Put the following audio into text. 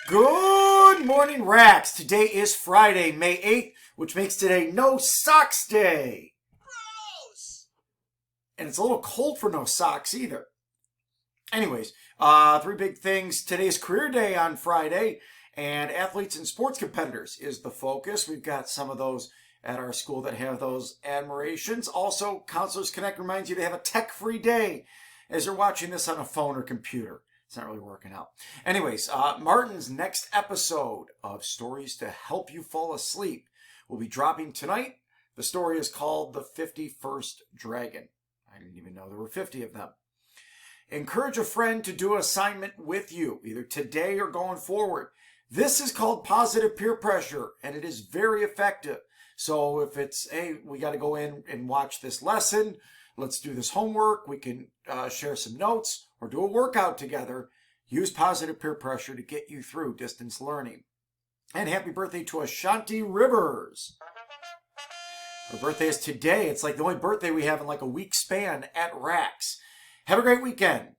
Good morning, Racks. Today is Friday, May 8th, which makes today No Socks Day. Gross! And it's a little cold for no socks either. Anyways, three big things. Today's career day on Friday, and athletes and sports competitors is the focus. We've got some of those at our school that have those admirations. Also, Counselors Connect reminds you to have a tech-free day as you're watching this on a phone or computer. It's not really working out. Anyways, Martin's next episode of Stories to Help You Fall Asleep will be dropping tonight. The story is called The 51st Dragon. I didn't even know there were 50 of them. Encourage a friend to do an assignment with you, either today or going forward. This is called positive peer pressure, and it is very effective. So if it's, hey, we got to go in and watch this lesson, let's do this homework, we can share some notes or do a workout together. Use positive peer pressure to get you through distance learning. And happy birthday to Ashanti Rivers. Her birthday is today. It's like the only birthday we have in like a week span at Rax. Have a great weekend.